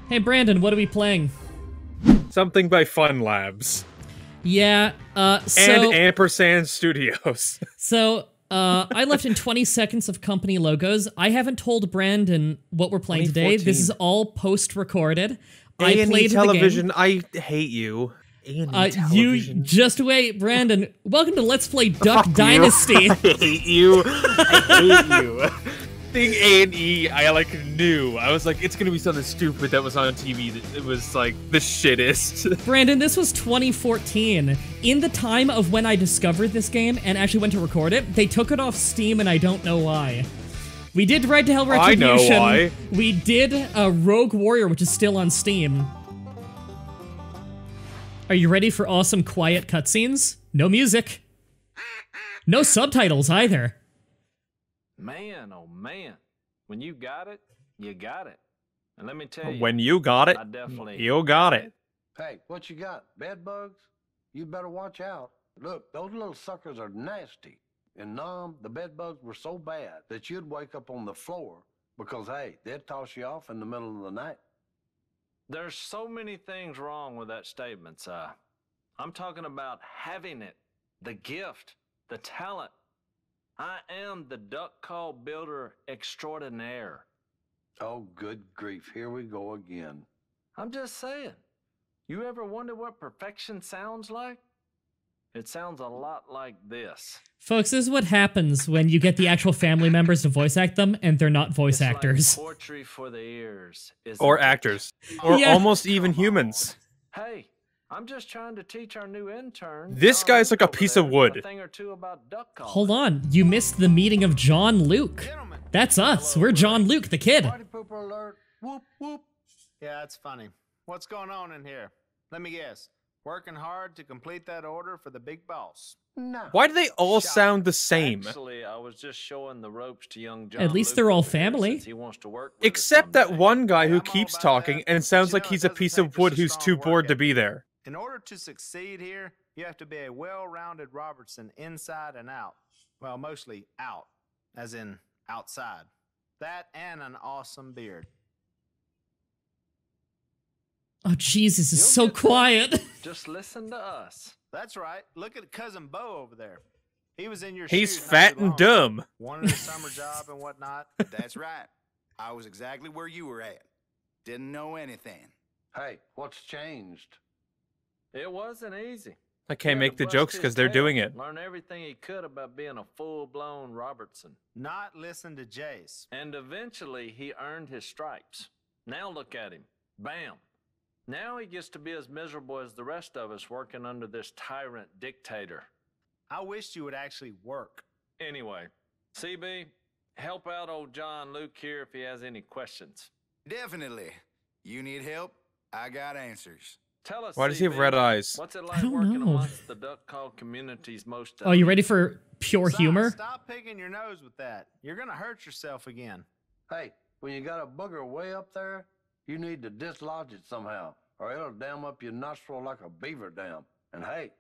Hey Brandon, what are we playing? Something by Fun Labs. Yeah, and Ampersand Studios. I left in 20 seconds of company logos. I haven't told Brandon what we're playing today. This is all post-recorded. I played television, the game. I hate you. You television. just wait, Brandon. Welcome to Let's Play Duck Dynasty. I hate you. I hate you. Thing A&E, I knew. I was like, it's gonna be something stupid that was on TV that it was like the shittest. Brandon, this was 2014. In the time of when I discovered this game and actually went to record it, they took it off Steam and I don't know why. We did Ride to Hell Retribution. I know why. We did Rogue Warrior, which is still on Steam. Are you ready for awesome quiet cutscenes? No music. No subtitles either. Man, oh man. When you got it, you got it. And let me tell you, when you got it, you got it. Hey, what you got? Bed bugs? You better watch out. Look, those little suckers are nasty. In Nam, the bed bugs were so bad that you'd wake up on the floor because, hey, they'd toss you off in the middle of the night. there's so many things wrong with that statement, Si. I'm talking about having it, the gift, the talent. I am the duck call builder extraordinaire. Oh, good grief. Here we go again. I'm just saying. You ever wonder what perfection sounds like? It sounds a lot like this. Folks, this is what happens when you get the actual family members to voice act them and they're not voice actors. Like poetry for the ears. Or actors. Or almost even humans. Hey, I'm just trying to teach our new intern. This guy's like a piece of wood. A thing or two about duck calling. Hold on, you missed the meeting of John Luke. That's us. We're John Luke, the kid. Party pooper alert. Whoop, whoop. Yeah, that's funny. What's going on in here? Let me guess. Working hard to complete that order for the big boss. No. Why do they all sound the same? Actually, I was just showing the ropes to young John. At least Luke they're all over here family. since he wants to work with us Except that someday. one guy who I'm all keeps about talking that, and it sounds but like you know, he's it a doesn't piece take of just wood a who's strong too work bored to ethic. be there. In order to succeed here, you have to be a well-rounded Robertson inside and out. Well, mostly out, as in outside. That and an awesome beard. Oh, Jesus, it's You'll so get there. quiet. Just listen to us. That's right. Look at Cousin Bo over there. He was in your He's shoes not fat too and long. dumb. Wanted a summer job and whatnot. That's right. I was exactly where you were at. Didn't know anything. Hey, what's changed? It wasn't easy. I He can't had make to the bust jokes his because they're tail, doing it. Learn everything he could about being a full-blown Robertson. Not listen to Jace. And eventually, he earned his stripes. Now look at him. Bam. Now he gets to be as miserable as the rest of us working under this tyrant dictator. I wished you would actually work. Anyway, CB, help out old John Luke here if he has any questions. Definitely. You need help? I got answers. Tell us, Why does he have CB, red eyes? What's it I like don't working know. amongst the duck call community's most... Oh, you ready for pure Si, humor? Stop picking your nose with that. You're gonna hurt yourself again. Hey, when you got a booger way up there, you need to dislodge it somehow, or it'll dam up your nostril like a beaver dam. And hey,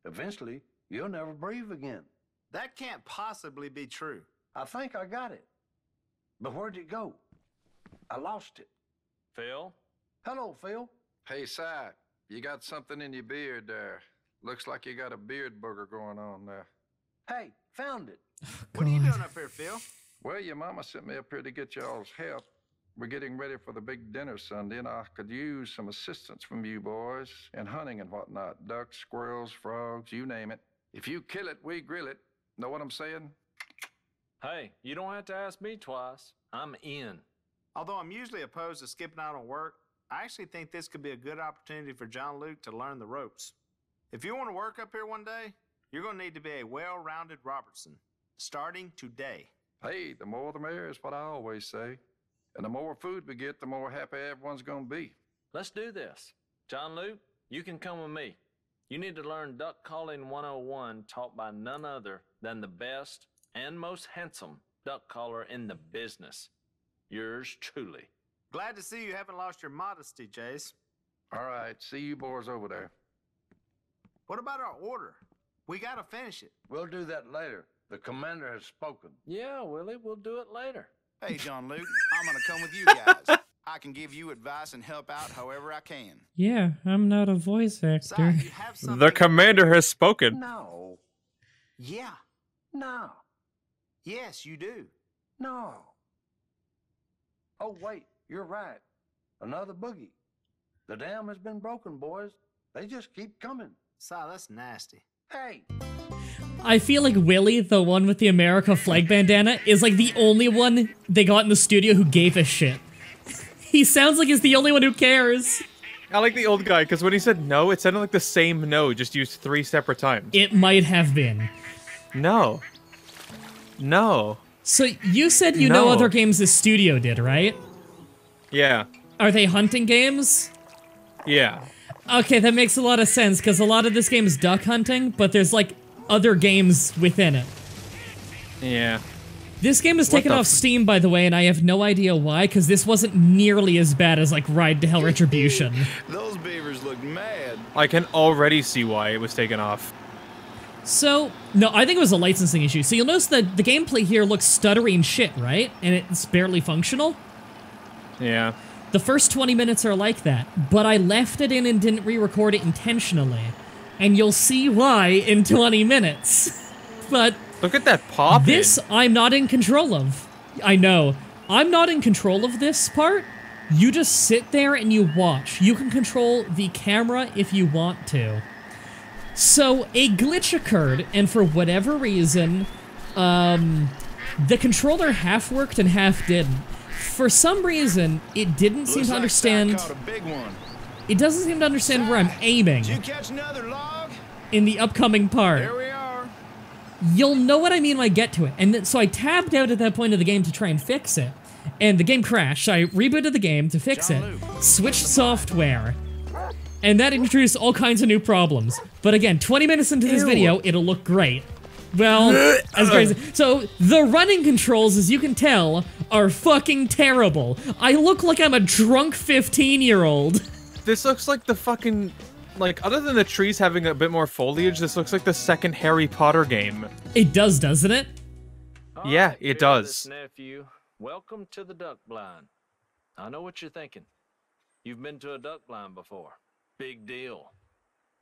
eventually, you'll never breathe again. That can't possibly be true. I think I got it. But where'd it go? I lost it. Phil? Hello, Phil. Hey, Si, you got something in your beard there. Looks like you got a beard booger going on there. Hey, found it. What are you doing up here, Phil? Well, your mama sent me up here to get y'all's help. We're getting ready for the big dinner Sunday, and I could use some assistance from you boys in hunting and whatnot. Ducks, squirrels, frogs, you name it. If you kill it, we grill it. Know what I'm saying? Hey, you don't have to ask me twice. I'm in. Although I'm usually opposed to skipping out on work, I actually think this could be a good opportunity for John Luke to learn the ropes. If you want to work up here one day, you're going to need to be a well-rounded Robertson, starting today. Hey, the more the merrier is what I always say. And the more food we get, the more happy everyone's gonna be. Let's do this. John Luke, you can come with me. You need to learn Duck Calling 101 taught by none other than the best and most handsome duck caller in the business. Yours truly. Glad to see you haven't lost your modesty, Jace. All right, see you boys over there. What about our order? We got to finish it. We'll do that later. The commander has spoken. Yeah, Willie, we'll do it later. Hey, John Luke, I'm gonna come with you guys. I can give you advice and help out however I can. Yeah, I'm not a voice actor. Si, you have something. The commander has spoken. No. Yeah. No. Yes, you do. No. Oh, wait. You're right. Another boogie. The dam has been broken, boys. They just keep coming. Si, that's nasty. Hey. I feel like Willie, the one with the America flag bandana, is like the only one they got in the studio who gave a shit. He sounds like he's the only one who cares. I like the old guy, because when he said no, it sounded like the same no, just used 3 separate times. It might have been. No. No. So you said you know other games the studio did, right? Yeah. Are they hunting games? Yeah. Okay, that makes a lot of sense, because a lot of this game is duck hunting, but there's, like, other games within it. Yeah. This game is taken off Steam, by the way, and I have no idea why, because this wasn't nearly as bad as, like, Ride to Hell Retribution. Those beavers look mad. I can already see why it was taken off. So, no, I think it was a licensing issue. So you'll notice that the gameplay here looks stuttery and shit, right? And it's barely functional. Yeah. The first 20 minutes are like that, but I left it in and didn't re-record it intentionally. And you'll see why in 20 minutes. But look at that pop. This I'm not in control of. I know. I'm not in control of this part. You just sit there and you watch. You can control the camera if you want to. So a glitch occurred, and for whatever reason, the controller half worked and half didn't. For some reason, it didn't seem to understand. It doesn't seem to understand where I'm aiming. Did you catch another log? In the upcoming part. There we are. You'll know what I mean when I get to it. And so I tabbed out at that point of the game to try and fix it. And the game crashed. So I rebooted the game to fix it, switched software, and that introduced all kinds of new problems. But again, 20 minutes into this video, it'll look great. Well, that's crazy. So, the running controls, as you can tell, are fucking terrible. I look like I'm a drunk 15-year-old. This looks like the fucking... Like, other than the trees having a bit more foliage, this looks like the second Harry Potter game. It does, doesn't it? Yeah, it does. Nephew, welcome to the duck blind. I know what you're thinking. You've been to a duck blind before. Big deal.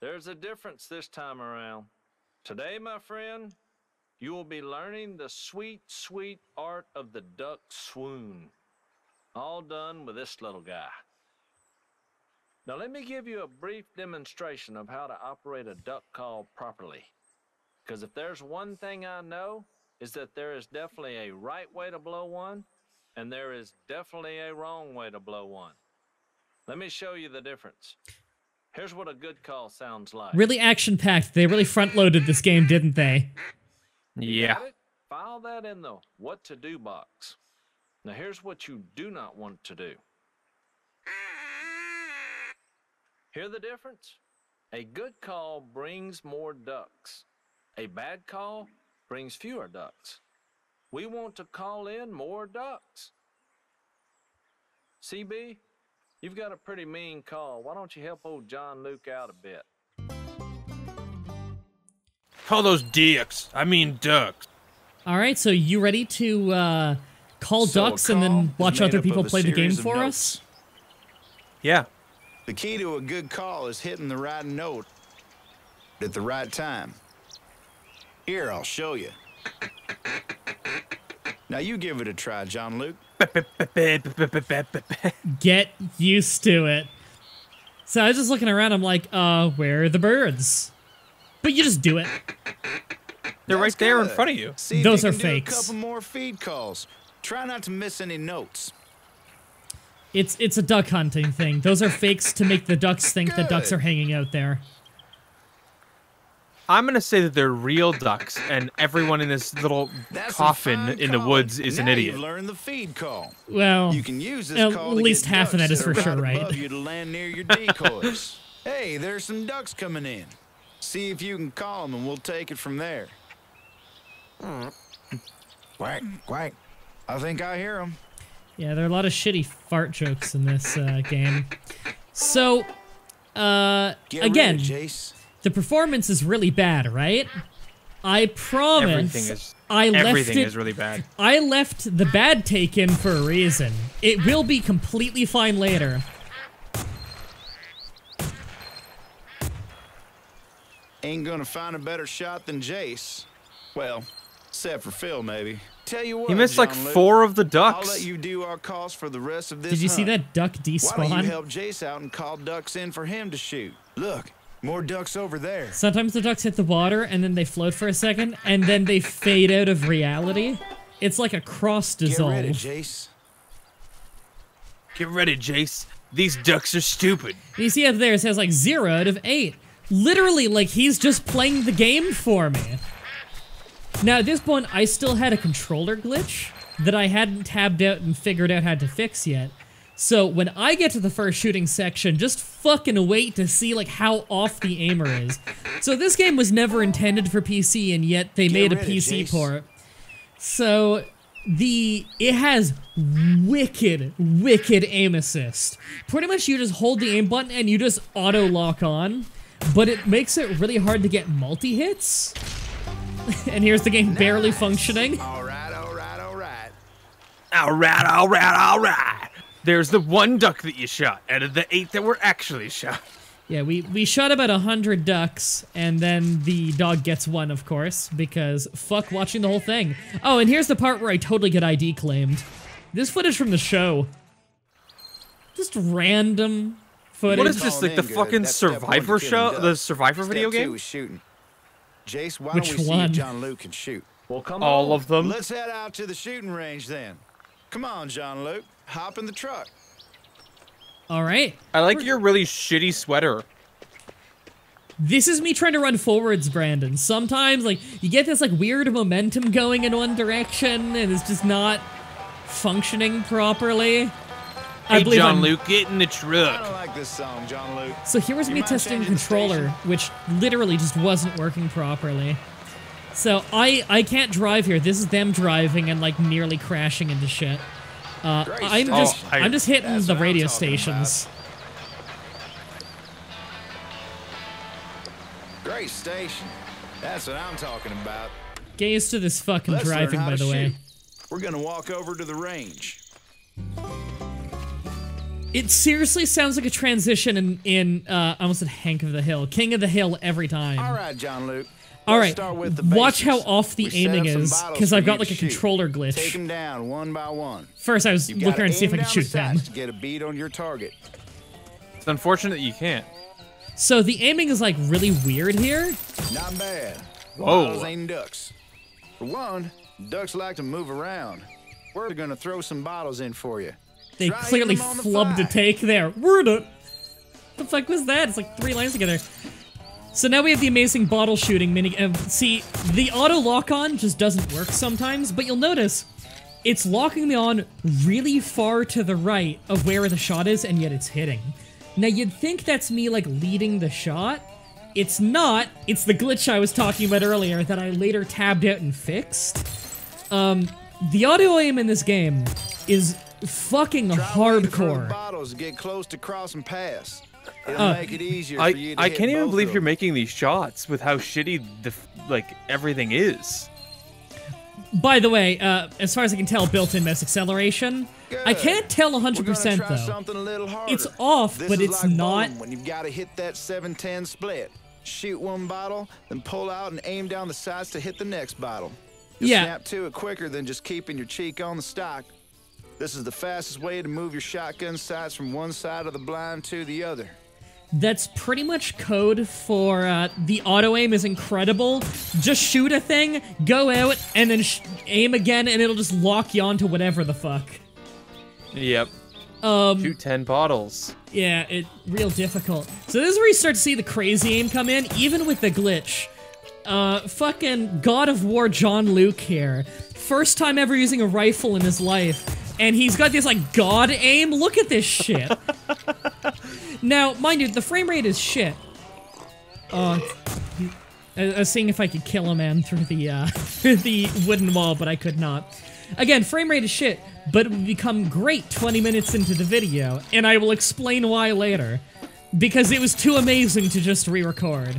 There's a difference this time around. Today, my friend, you will be learning the sweet, sweet art of the duck swoon. All done with this little guy. Now let me give you a brief demonstration of how to operate a duck call properly. Because if there's one thing I know, is that there is definitely a right way to blow one, and there is definitely a wrong way to blow one. Let me show you the difference. Here's what a good call sounds like. Really action-packed. They really front-loaded this game, didn't they? Yeah. File that in the what to do box. Now here's what you do not want to do. Hear the difference? A good call brings more ducks. A bad call brings fewer ducks. We want to call in more ducks. CB, you've got a pretty mean call. Why don't you help old John Luke out a bit? Call those dicks. I mean ducks. Alright, so you ready to call ducks and then watch other people play the game for us? Yeah. The key to a good call is hitting the right note at the right time. Here, I'll show you. Now you give it a try, John Luke. Get used to it. So I was just looking around, I'm like, where are the birds? But you just do it. They're right there in front of you. See, those are you can do fakes. a couple more feed calls. Try not to miss any notes. It's a duck hunting thing. Those are fakes to make the ducks think the ducks are hanging out there. I'm gonna say that they're real ducks, and everyone in this little coffin in the woods is an idiot. You've learned the feed call. Well, you can use this call at to least get half of that ducks is for that are sure right. above you to land near your decoys. Hey, there's some ducks coming in. See if you can call them, and we'll take it from there. Quack, quack. I think I hear them. Yeah, there are a lot of shitty fart jokes in this game. So, again, Jace. the performance is really bad, right? I promise. Everything is really bad. I left the bad take in for a reason. It will be completely fine later. Ain't gonna find a better shot than Jace. Well, except for Phil, maybe. Tell you what, He missed like John Luke, 4 of the I'll let ducks. you do our calls for the rest of this Did you see hunt. that duck Why don't you despawn? help Jace out and call ducks in for him to shoot? Look, more ducks over there. Sometimes the ducks hit the water and then they float for a second and then they fade out of reality. It's like a cross dissolve. Get ready, Jace. Get ready, Jace. These ducks are stupid. You see up there it says like 0 out of 8. Literally, like he's just playing the game for me. Now at this point, I still had a controller glitch that I hadn't tabbed out and figured out how to fix yet. So when I get to the first shooting section, just fucking wait to see like how off the aimer is. So this game was never intended for PC, and yet they made a PC port. So it has wicked aim assist. Pretty much you just hold the aim button and you just auto lock on, but it makes it really hard to get multi-hits. And here's the game barely functioning. All right, all right, all right. All right, all right, all right. There's the 1 duck that you shot out of the 8 that were actually shot. Yeah, we shot about 100 ducks, and then the dog gets 1, of course, because fuck watching the whole thing. Oh, and here's the part where I totally get ID claimed. This footage from the show. Just random footage. What is this, like the fucking Survivor show? The Survivor video game? Shooting. Jace, why Which don't we see one? if John Luke can shoot? Well, come All on. of them? Let's head out to the shooting range then. Come on, John Luke. Hop in the truck. All right. I like your really shitty sweater. This is me trying to run forwards, Brandon. Sometimes, like, you get this, like, weird momentum going in one direction, and it's just not functioning properly. Hey, John Luke, get in the truck. I don't like this song, John Luke. So here was You me mind testing the changing the controller, which literally just wasn't working properly. So I can't drive here. This is them driving and, like, nearly crashing into shit. I'm just hitting That's the what I'm radio talking stations. Great station. That's what I'm talking about. Get used to this fucking Let's learn driving, how by to the way. shoot. We're gonna walk over to the range. It seriously sounds like a transition in I almost said Hank of the Hill. King of the Hill every time. All right, John Luke. All Let's right, start with the watch how basics. off the We set aiming up some is, bottles because for I've you got to like a shoot. controller Take glitch. them down one by one. First, I was You looking gotta around to see if I aim could down shoot the them. sights to get a bead on your target. It's unfortunate you can't. So the aiming is like really weird here. Not bad. Whoa. Bottles ain't ducks. For one, ducks like to move around. We're gonna throw some bottles in for you. They Try clearly hitting 'em on the flubbed a fly. take there. Word it. The fuck was that? It's like 3 lines together. So now we have the amazing bottle shooting mini. See, the auto lock on just doesn't work sometimes, but you'll notice it's locking me on really far to the right of where the shot is, and yet it's hitting. Now you'd think that's me like leading the shot. It's not. It's the glitch I was talking about earlier that I later tabbed out and fixed. The auto aim in this game is fucking Try waiting for the hardcore. bottles to get close to cross and pass. It'll make it easier for you to I hit can't even both believe of you're them. making these shots with how shitty everything is. By the way, as far as I can tell, built-in mass acceleration. I Good. can't tell We're gonna 100% try though. something a little harder. It's off, This but is it's like not. bowling when you've got to hit that 7-10 split. Shoot one bottle, then pull out and aim down the sights to hit the next bottle. You'll Yeah. snap to it quicker than just keeping your cheek on the stock. This is the fastest way to move your shotgun sights from one side of the blind to the other. That's pretty much code for the auto aim is incredible. Just shoot a thing, go out, and then aim again, and it'll just lock you onto whatever the fuck. Yep. Shoot 10 bottles. Yeah, real difficult. So this is where you start to see the crazy aim come in, even with the glitch. Fucking God of War John Luke here. First time ever using a rifle in his life. And he's got this, like, God aim. Look at this shit. Now, mind you, the frame rate is shit. I was seeing if I could kill a man through the, through the wooden wall, but I could not. Again, frame rate is shit, but it would become great 20 minutes into the video, and I will explain why later. Because it was too amazing to just re-record.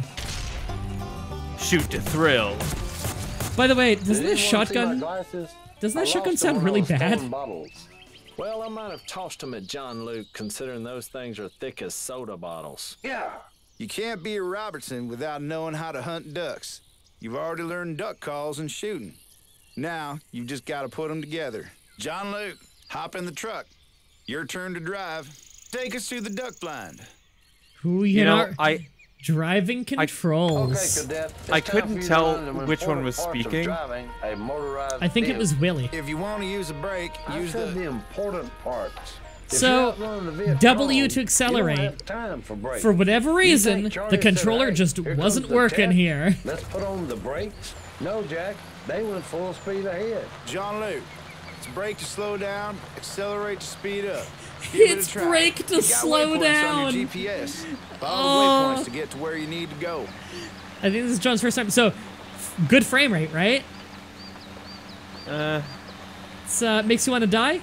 Shoot to thrill. By the way, doesn't this Anyone see my shotgun... glasses? Doesn't I that shotgun lost them sound when I really was bad? throwing bottles. Well, I might have tossed them at John Luke, considering those things are thick as soda bottles. Yeah. You can't be a Robertson without knowing how to hunt ducks. You've already learned duck calls and shooting. Now, you've just got to put them together. John Luke, hop in the truck. Your turn to drive. Take us through the duck blind. Who You know, driving controls. Okay, Cadet. I It's time couldn't for you to tell learn the which one important was parts of speaking. driving a motorized I think it was vehicle. Willie. If you want to use a brake, I use said the the... important parts. If So, you're out running the vehicle W wrong, to accelerate. You don't have time for brakes. For whatever You reason, think Charlie the said, controller "Hey, just here comes wasn't the working test. here. Let's put on the brakes. No, Jack. They went full speed ahead. John Luke, it's brake to slow down, accelerate to speed up. Give it a It's try. brake to You got slow waypoints down. on your GPS. Follow Oh. the waypoints to get to where you need to go. I think this is John's first time. So, good frame rate, right? It's, makes you want to die?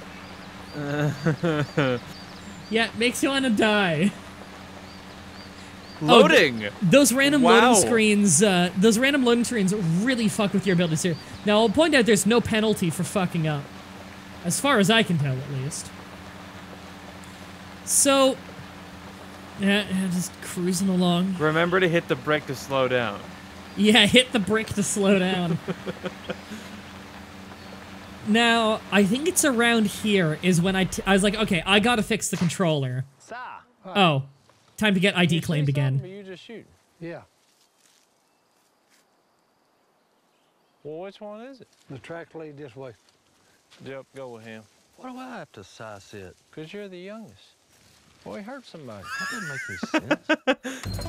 Yeah, it makes you want to die. Loading. Those random Wow. loading screens really fuck with your abilities here. Now, I'll point out there's no penalty for fucking up. As far as I can tell, at least. So, yeah, just cruising along. Remember to hit the brake to slow down. Yeah, hit the brake to slow down. Now, I think it's around here is when I was like, okay, I gotta fix the controller. Oh, time to get ID claimed again. You just shoot. Yeah. Well, which one is it? The track lead this way. Yep, go with him. Why do I have to size it? Because you're the youngest. Boy, hurt somebody. That doesn't make any sense.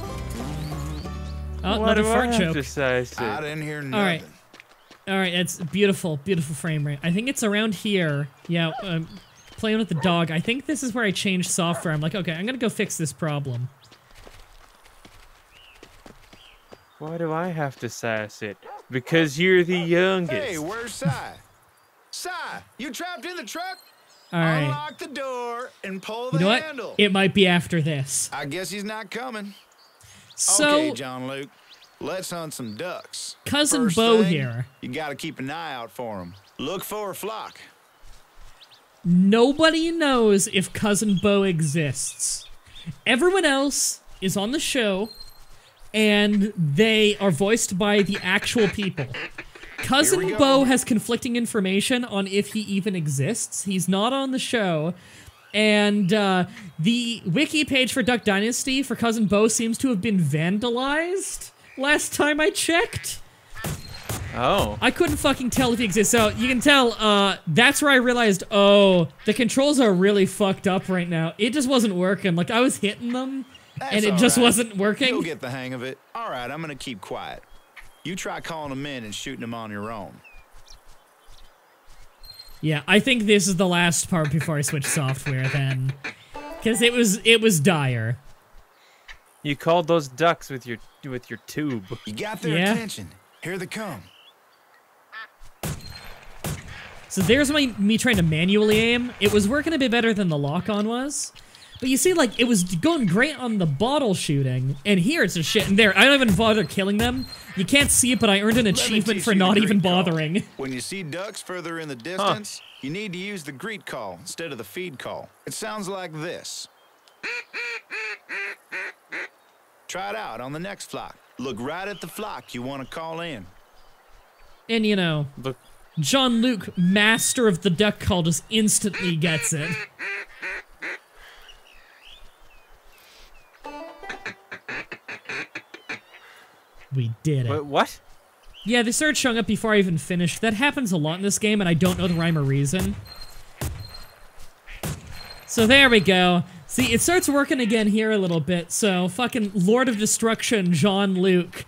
Oh, What another do I fart have joke. to say? I didn't hear nothing. All right. All right, it's beautiful, beautiful frame rate. I think it's around here. Yeah, playing with the dog. I think this is where I changed software. I'm like, okay, I'm gonna go fix this problem. Why do I have to sass it? Because you're the youngest. Hey, where's Si? Si, you trapped in the truck? All right. Unlock the door and pull You the know what? handle. It might be after this. I guess he's not coming. So, Okay, John Luke, let's hunt some ducks. Cousin First Bo thing, here. You gotta keep an eye out for them. Look for a flock. Nobody knows if Cousin Bo exists. Everyone else is on the show, and they are voiced by the actual people. Cousin Bo has conflicting information on if he even exists. He's not on the show. And the wiki page for Duck Dynasty for Cousin Bo seems to have been vandalized last time I checked. Oh. I couldn't fucking tell if he exists. So you can tell, that's where I realized, oh, the controls are really fucked up right now. It just wasn't working. Like, I was hitting them, and it That's just all right. wasn't working. You'll get the hang of it. All right, I'm gonna keep quiet. You try calling them in and shooting them on your own. Yeah, I think this is the last part before I switch software then. Because it was dire. You called those ducks with your tube. You got their Yeah. attention. Here they come. So there's me trying to manually aim. It was working a bit better than the lock-on was. But you see, like, it was going great on the bottle shooting, and here it's just shit. And there, I don't even bother killing them. You can't see it, but I earned an Let me achievement teach for you the not even greet call. bothering. When you see ducks further in the distance, you need to use the greet call instead of the feed call. It sounds like this. Try it out on the next flock. Look right at the flock you want to call in. And, you know, Look. John Luke, master of the duck call, just instantly gets it. We did it. Wait, what? Yeah, they started showing up before I even finished. That happens a lot in this game, and I don't know the rhyme or reason. So there we go. See, it starts working again here a little bit, so fucking Lord of Destruction, John Luke.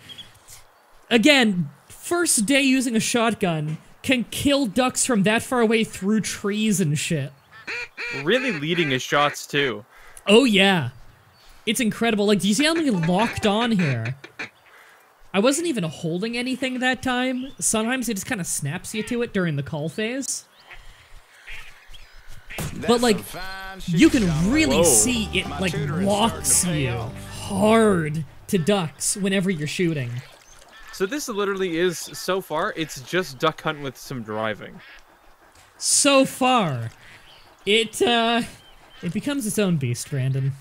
Again, first day using a shotgun, can kill ducks from that far away through trees and shit. Really leading his shots too. Oh yeah. It's incredible. Like, do you see how many locked on here? I wasn't even holding anything that time. Sometimes it just kind of snaps you to it during the call phase. But, like, you can really see it, like, locks you hard to ducks whenever you're shooting. So this literally is, so far, it's just duck hunt with some driving. So far, it becomes its own beast, Brandon.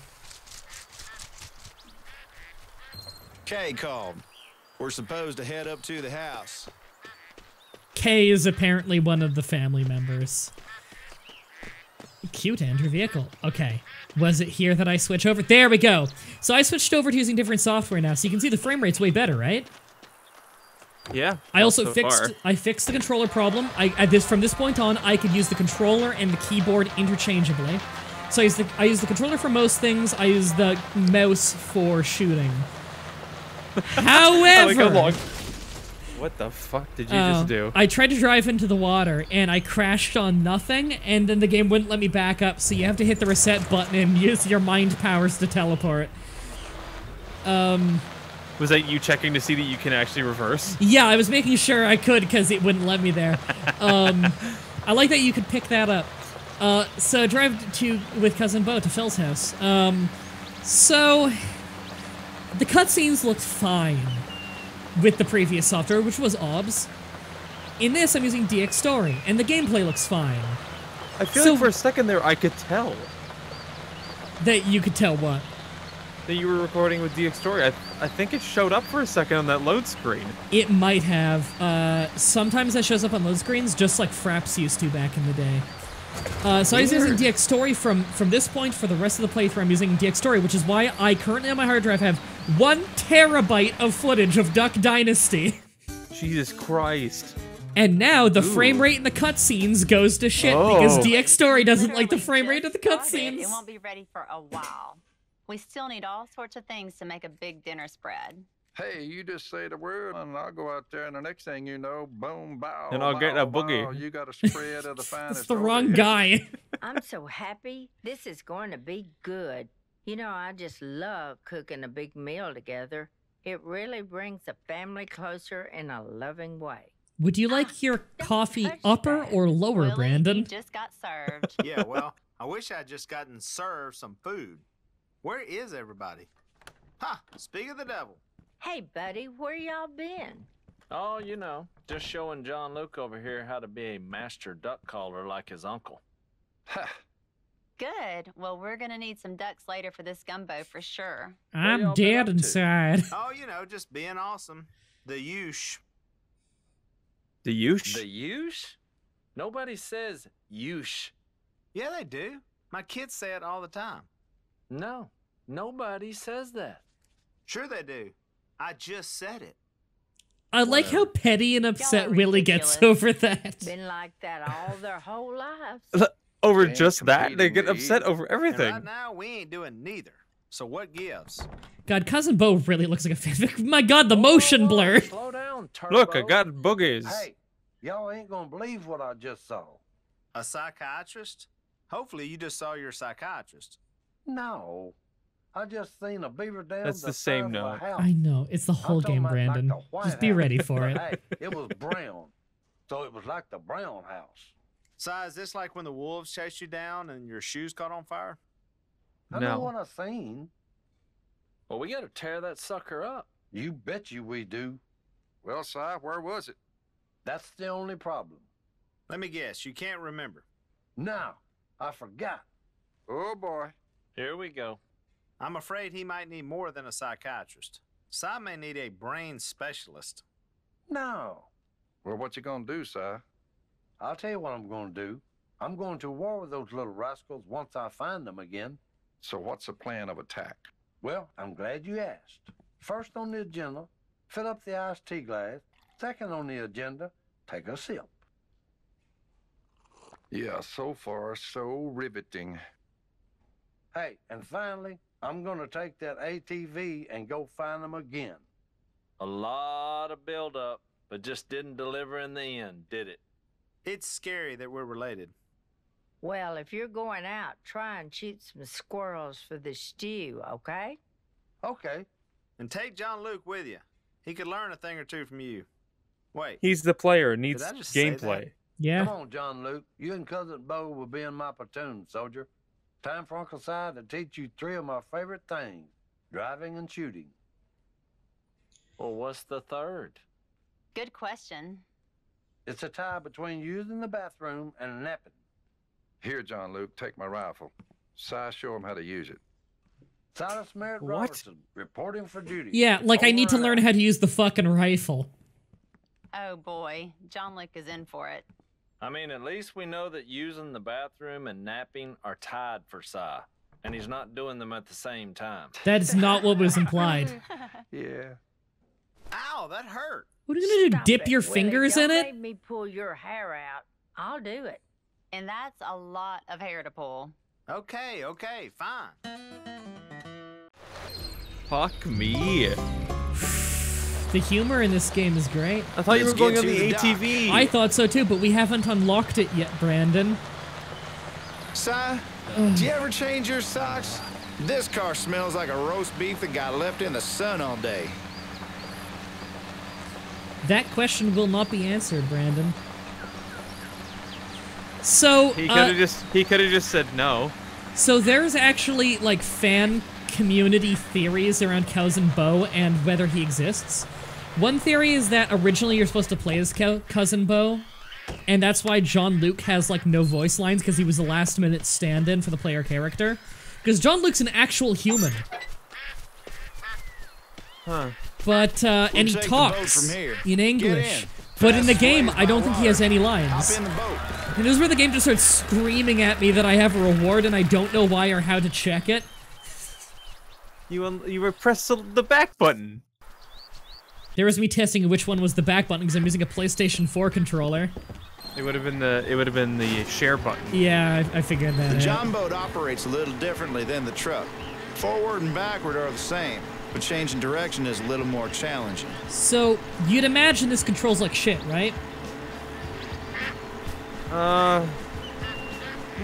Kay called. We're supposed to head up to the house. Kay is apparently one of the family members. Cute, Andrew vehicle. Okay. Was it here that I switch over? There we go. So I switched over to using different software now, so you can see the frame rate's way better, right? Yeah. I also so fixed far. I fixed the controller problem. From this point on, I could use the controller and the keyboard interchangeably. So I use the controller for most things. I use the mouse for shooting. However, what the fuck did you just do? I tried to drive into the water and I crashed on nothing, and then the game wouldn't let me back up. So you have to hit the reset button and use your mind powers to teleport. Was that you checking to see that you can actually reverse? Yeah, I was making sure I could because it wouldn't let me there. I like that you could pick that up. So drive with Cousin Bo to Phil's house. So the cutscenes looked fine with the previous software, which was OBS. In this, I'm using DX Story, and the gameplay looks fine. I feel like for a second there, I could tell. That you could tell what? That you were recording with DX Story. I think it showed up for a second on that load screen. It might have. Sometimes that shows up on load screens, just like Fraps used to back in the day. So I was using DX Story from this point. For the rest of the playthrough, I'm using DX Story, which is why I currently on my hard drive have 1 terabyte of footage of Duck Dynasty. Jesus Christ. And now the frame rate in the cutscenes goes to shit because DX Story doesn't like the frame rate of the cutscenes. It won't be ready for a while. We still need all sorts of things to make a big dinner spread. Hey, you just say the word, and I'll go out there, and the next thing you know, boom, bow. And I'll get a boogie. Bow, you got a spread of the finest. It's the wrong guy. I'm so happy. This is going to be good. You know, I just love cooking a big meal together. It really brings the family closer in a loving way. Would you like your coffee upper or lower, Willie, Brandon? You just got served. Yeah, well, I wish I'd just gotten served some food. Where is everybody? Ha! Speak of the devil. Hey, buddy, where y'all been? Oh, you know, just showing John Luke over here how to be a master duck caller like his uncle. Ha! Good. Well, we're gonna need some ducks later for this gumbo for sure. I'm dead inside. Oh, you know, just being awesome. The Yush. The Yush? The Yush? Nobody says Yush. Yeah, they do. My kids say it all the time. No, nobody says that. Sure they do. I just said it. I like how petty and upset Y'all are Willie gets ridiculous. over that. Been like that all their whole lives. Over Damn, just that? They get competing upset with over And everything. right now, we ain't doing neither. So what gives? God, Cousin Bo really looks like a fanfic. My God, the motion blur. Slow down, Turbo. Look, I got boogies. Hey, y'all ain't gonna believe what I just saw. A psychiatrist? Hopefully you just saw your psychiatrist. No, I just seen a beaver down That's the same size of a note. house. I know, it's the I'm whole talking game, about like Brandon. the White Just be House. ready for But it. hey, it was brown, so it was like the brown house. Si, is this like when the wolves chased you down and your shoes caught on fire? I No. know what I seen. Well, we gotta tear that sucker up. You bet you we do. Well, Si, where was it? That's the only problem. Let me guess, you can't remember. Now, I forgot. Oh, boy. Here we go. I'm afraid he might need more than a psychiatrist. Si may need a brain specialist. No. Well, what you gonna do, Si? I'll tell you what I'm going to do. I'm going to war with those little rascals once I find them again. So what's the plan of attack? Well, I'm glad you asked. First on the agenda, fill up the iced tea glass. Second on the agenda, take a sip. Yeah, so far, so riveting. Hey, and finally, I'm going to take that ATV and go find them again. A lot of buildup, but just didn't deliver in the end, did it? It's scary that we're related. Well, if you're going out, try and shoot some squirrels for the stew, okay? Okay. And take John Luke with you. He could learn a thing or two from you. Wait, He's the player, needs Did I just say gameplay. that? Yeah. Come on, John Luke. You and Cousin Bo will be in my platoon, soldier. Time for Uncle Si to teach you 3 of my favorite things, driving and shooting. Well, what's the third? Good question. It's a tie between using the bathroom and napping. Here, John Luke, take my rifle. Si, show him how to use it. Silas Merritt What? Robertson, reporting for duty. Yeah, like I need to Over learn and how to use the fucking rifle. Oh boy, John Luke is in for it. I mean, at least we know that using the bathroom and napping are tied for Si, and he's not doing them at the same time. That is not what was implied. Yeah. Ow, that hurt. What are you gonna do? Stop Dip it, your Willie. fingers Don't in it? make me pull your hair out. I'll do it. And that's a lot of hair to pull. Okay, fine. Fuck me. The humor in this game is great. I thought you were Let's going get on to the the dock. ATV. I thought so too, but we haven't unlocked it yet, Brandon. Si, do you ever change your socks? This car smells like a roast beef that got left in the sun all day. That question will not be answered, Brandon. So, He could have just said no. so there's actually, like, fan community theories around Cousin Bo and whether he exists. One theory is that originally you're supposed to play as Cousin Bo, and that's why John Luke has, like, no voice lines, because he was the last-minute stand-in for the player character. Because John Luke's an actual human. Huh. But, and he take the boat talks from here. in English. Get in. But in the Fast game, ways I don't by think he has water. any Hop lines. in the boat. And this is where the game just starts screaming at me that I have a reward and I don't know why or how to check it. You were press the back button. There was me testing which one was the back button because I'm using a PlayStation 4 controller. It would have been the share button. Yeah, I figured that The out. John boat operates a little differently than the truck. Forward and backward are the same, but changing direction is a little more challenging. So, you'd imagine this controls like shit, right?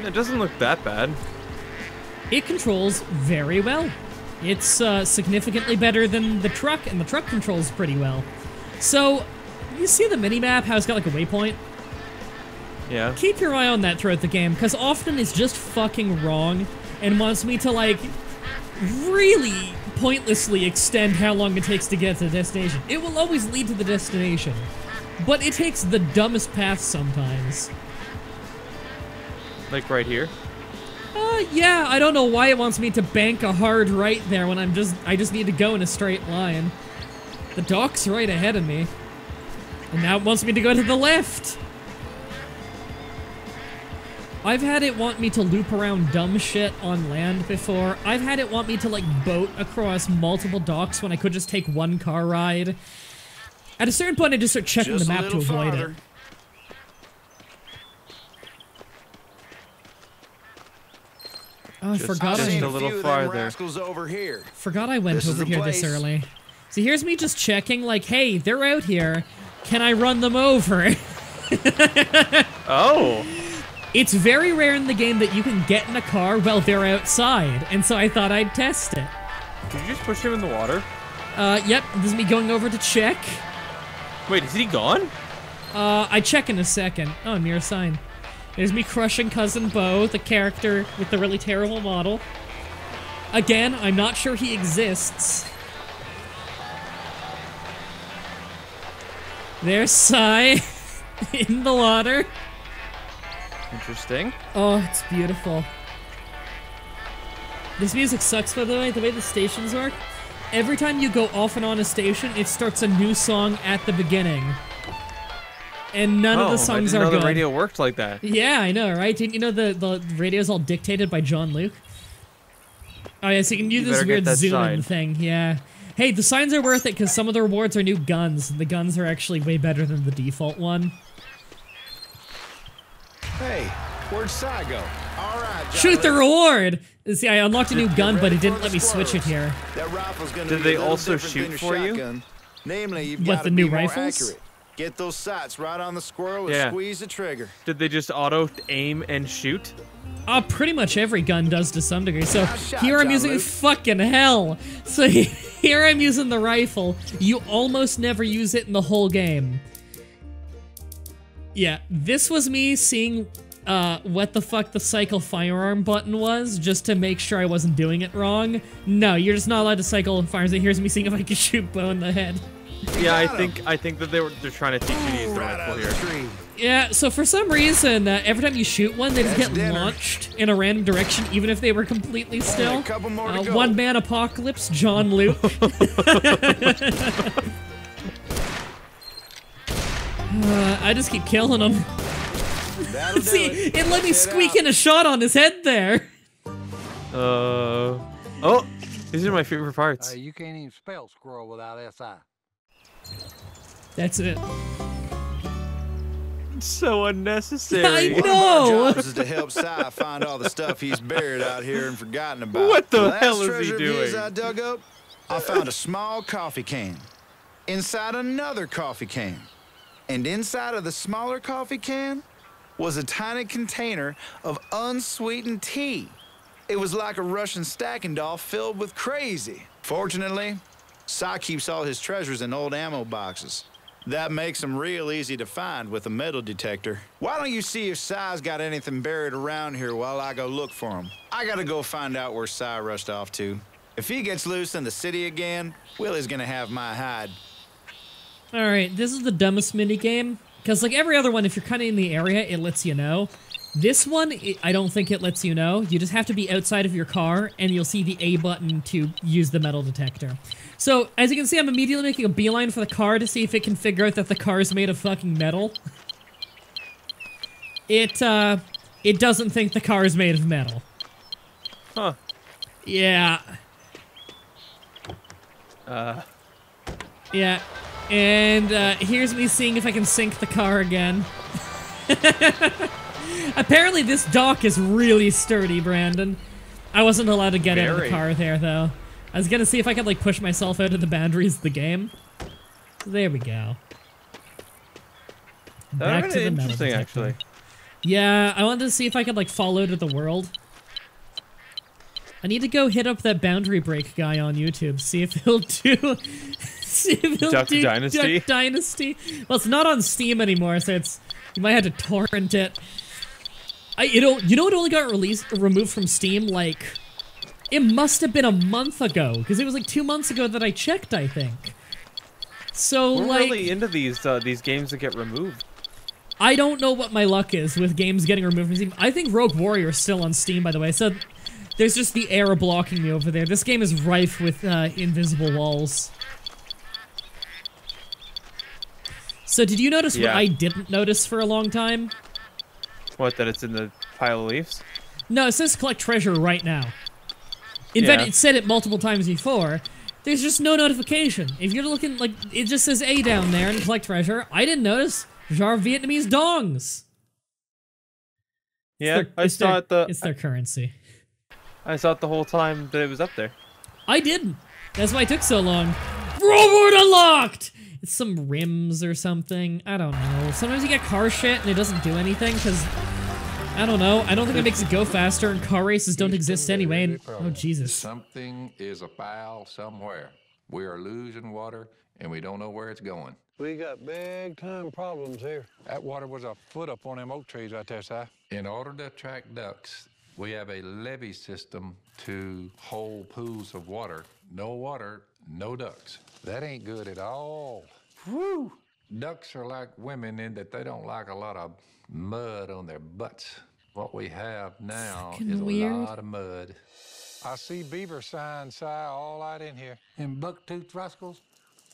It doesn't look that bad. It controls very well. It's significantly better than the truck, and the truck controls pretty well. So, you see the minimap, how it's got like a waypoint? Yeah. Keep your eye on that throughout the game, because often it's just fucking wrong and wants me to, like, really pointlessly extend how long it takes to get to the destination. It will always lead to the destination, but it takes the dumbest paths sometimes. Like right here. Yeah, I don't know why it wants me to bank a hard right there when I just need to go in a straight line. The dock's right ahead of me. And now it wants me to go to the left. I've had it want me to loop around dumb shit on land before. I've had it want me to, like, boat across multiple docks when I could just take one car ride. At a certain point, I just start checking Just the a map to little avoid farther. it. Oh, I forgot just I... a little farther. Rascals over here. Forgot I went This is over the here this place. early. So here's me just checking, like, hey, they're out here. Can I run them over? Oh. It's very rare in the game that you can get in a car while they're outside, and so I thought I'd test it. Did you just push him in the water? Yep, this is me going over to check. Wait, is he gone? I check in a second. Oh, near a sign. There's me crushing Cousin Bo, the character with the really terrible model. Again, I'm not sure he exists. There's Sai in the water. Interesting. Oh, it's beautiful. This music sucks, by the way the stations work. Every time you go off and on a station, it starts a new song at the beginning. And none of the songs I are didn't know good. the radio worked like that. Yeah, I know, right? Didn't you know the radio's all dictated by John Luke? Oh yeah, so you can use this better get weird that zoom-in sign. thing, yeah. Hey, the signs are worth it because some of the rewards are new guns. The guns are actually way better than the default one. Hey, where'd Si go? All right, John Shoot the Luke. reward! See, I unlocked a new Get gun, but ready it didn't for let the me switch it squirrels. here. That rifle's gonna Did be they a little also different than shoot your for you? shotgun. Namely, you've What, got the to new be more rifles? accurate. Get those sights right on the squirrel and Yeah. squeeze the trigger. Did they just auto aim and shoot? Pretty much every gun does to some degree. So Nice shot, here I'm John using Luke. fucking hell. So here I'm using the rifle. You almost never use it in the whole game. Yeah, this was me seeing what the fuck the cycle firearm button was, just to make sure I wasn't doing it wrong. No, you're just not allowed to cycle firearms. Here's me seeing if I can shoot Bo in the head. Yeah, I think that they're trying to teach you to use the rifle here. Yeah, so for some reason, every time you shoot one, they just get launched in a random direction, even if they were completely still. One man apocalypse, John Luke. I just keep killing him. See, it let me squeak in a shot on his head there. Oh, these are my favorite parts. You can't even spell squirrel without SI. That's it. So unnecessary. I know. One of our jobs is to help Si find all the stuff he's buried out here and forgotten about. What the last hell is he treasure of doing? his I dug up, I found a small coffee can. Inside another coffee can. And inside of the smaller coffee can was a tiny container of unsweetened tea. It was like a Russian stacking doll filled with crazy. Fortunately, Si keeps all his treasures in old ammo boxes. That makes them real easy to find with a metal detector. Why don't you see if Si's got anything buried around here while I go look for him? I gotta go find out where Si rushed off to. If he gets loose in the city again, Willie's gonna have my hide. All right, this is the dumbest minigame. Because like every other one, if you're kind of in the area, it lets you know. This one, I don't think it lets you know. You just have to be outside of your car, and you'll see the A button to use the metal detector. So, as you can see, I'm immediately making a beeline for the car to see if it can figure out that the car is made of fucking metal. It doesn't think the car is made of metal. Huh. Yeah. Yeah. And, here's me seeing if I can sink the car again. Apparently this dock is really sturdy, Brandon. I wasn't allowed to get out of the car there, though. I was gonna see if I could, like, push myself out of the boundaries of the game. So there we go. Back to the metal detector. Actually. Yeah, I wanted to see if I could, like, fall out of the world. I need to go hit up that boundary break guy on YouTube, see if he'll do... see if he'll Duck do Dynasty? Duck Dynasty. Well, it's not on Steam anymore, so it's... You might have to torrent it. You know it only got removed from Steam, like... It must have been a month ago, because it was like 2 months ago that I checked, I think. So, We're like... really into these games that get removed. I don't know what my luck is with games getting removed from Steam. I think Rogue Warrior is still on Steam, by the way, so... There's just the air blocking me over there. This game is rife with invisible walls. So did you notice what I didn't notice for a long time? What, that it's in the pile of leaves? No, it says collect treasure right now. In fact, it said it multiple times before. There's just no notification. If you're looking, like, it just says A down there and collect treasure. I didn't notice. Jar Vietnamese dongs. Yeah, it's their currency. I saw it the whole time that it was up there. I didn't. That's why it took so long. Reward unlocked! It's some rims or something. I don't know. Sometimes you get car shit and it doesn't do anything because... I don't know. I don't think it makes it go faster and car races don't exist anyway. And, oh, Jesus. Something is afoul somewhere. We are losing water and we don't know where it's going. We got big time problems here. That water was a foot up on them oak trees right there, Si. In order to attract ducks, we have a levee system to hold pools of water. No water, no ducks. That ain't good at all. Whew! Ducks are like women in that they don't like a lot of mud on their butts. What we have now is a lot of mud. I see beaver signs, Si, all out in here. And buck-toothed rascals,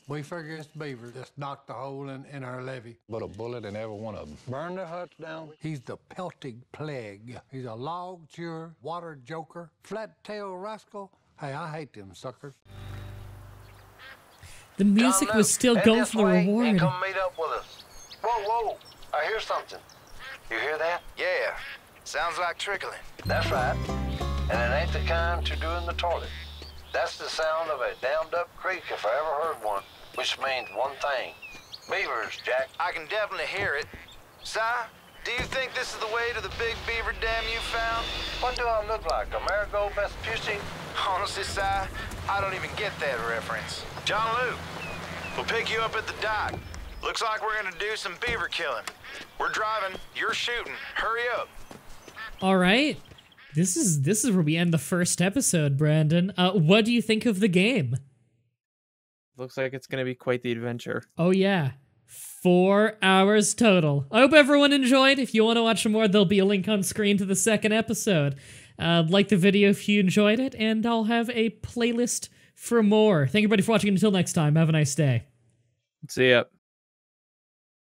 we figure it's beaver that's knocked the hole in our levee. But a bullet in every one of them. Burn their huts down. He's the pelting plague. He's a log-chewer, water joker, flat-tailed rascal. Hey, I hate them suckers. The music was still going for the reward. And come meet up with us. Whoa, whoa, I hear something. You hear that? Yeah, sounds like trickling. That's right. And it ain't the kind to do in the toilet. That's the sound of a dammed up creek if I ever heard one, which means one thing. Beavers, Jack. I can definitely hear it. Si, do you think this is the way to the big beaver dam you found? What do I look like, a marigold Vespucci? Honestly, Si, I don't even get that reference. John Luke, we'll pick you up at the dock. Looks like we're gonna do some beaver killing. We're driving, you're shooting. Hurry up. All right. This is where we end the first episode, Brandon. What do you think of the game? Looks like it's going to be quite the adventure. Oh, yeah. 4 hours total. I hope everyone enjoyed. If you want to watch more, there'll be a link on screen to the second episode. Like the video if you enjoyed it, and I'll have a playlist for more. Thank you, everybody, for watching. Until next time, have a nice day. See ya.